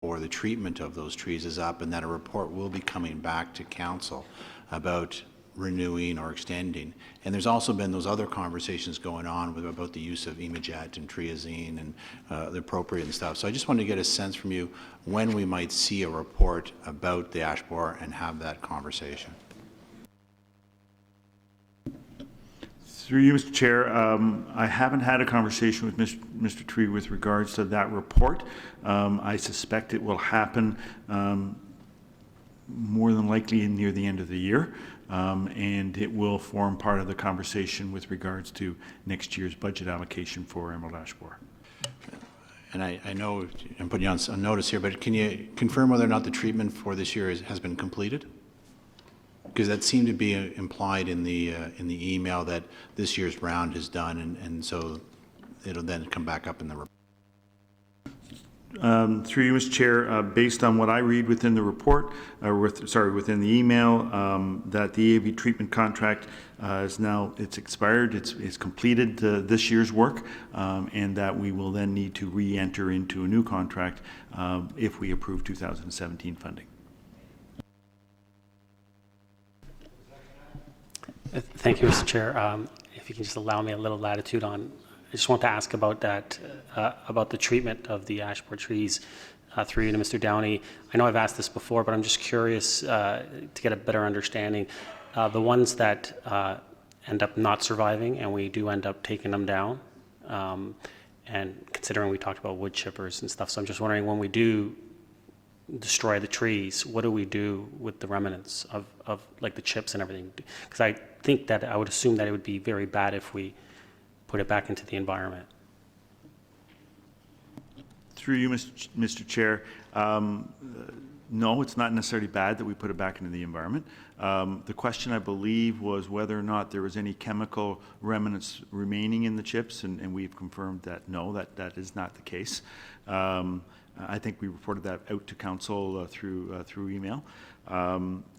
or the treatment of those trees is up, and that a report will be coming back to council about renewing or extending. And there's also been those other conversations going on about the use of imajet and triazine and the appropriate and stuff. So I just wanted to get a sense from you when we might see a report about the ash borer and have that conversation. Through you, Mr. Chair, I haven't had a conversation with Mr. Tree with regards to that report. I suspect it will happen more than likely near the end of the year, and it will form part of the conversation with regards to next year's budget allocation for emerald ash borer. And I know I'm putting you on notice here, but can you confirm whether or not the treatment for this year has been completed? Because that seemed to be implied in the email that this year's round is done, and so it'll then come back up in the report. Through you, Mr. Chair, based on what I read within the report, within the email, that the AAV treatment contract is now, it's expired, it's completed this year's work, and that we will then need to re-enter into a new contract if we approve 2017 funding. Thank you, Mr. Chair. If you can just allow me a little latitude on, I just want to ask about that, about the treatment of the ash borer trees through you to Mr. Downey. I know I've asked this before, but I'm just curious to get a better understanding. The ones that end up not surviving and we do end up taking them down, and considering we talked about wood chippers and stuff, so I'm just wondering, when we do destroy the trees, what do we do with the remnants of like the chips and everything? Because I think that I would assume that it would be very bad if we put it back into the environment. Through you, Mr. Chair, no, it's not necessarily bad that we put it back into the environment. The question, I believe, was whether or not there was any chemical remnants remaining in the chips, and we've confirmed that no, that is not the case. I think we reported that out to council through email.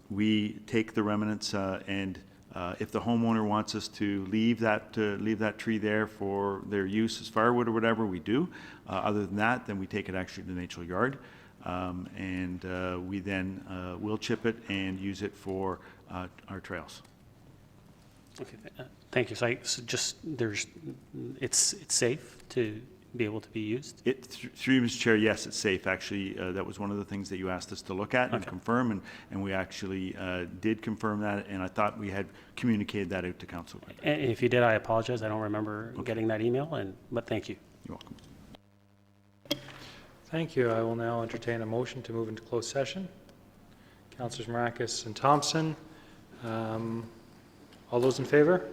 We take the remnants, and if the homeowner wants us to leave that tree there for their use as firewood or whatever, we do. Other than that, then we take it actually to the natural yard, and we then will chip it and use it for our trails. Okay, thank you. So it's safe to be able to be used? Through you, Mr. Chair, yes, it's safe. Actually, that was one of the things that you asked us to look at and confirm, and we actually did confirm that, and I thought we had communicated that out to council. And if you did, I apologize. I don't remember getting that email, but thank you. You're welcome. Thank you. I will now entertain a motion to move into closed session. Councillors Marakis and Thompson. All those in favor?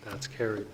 That's carried.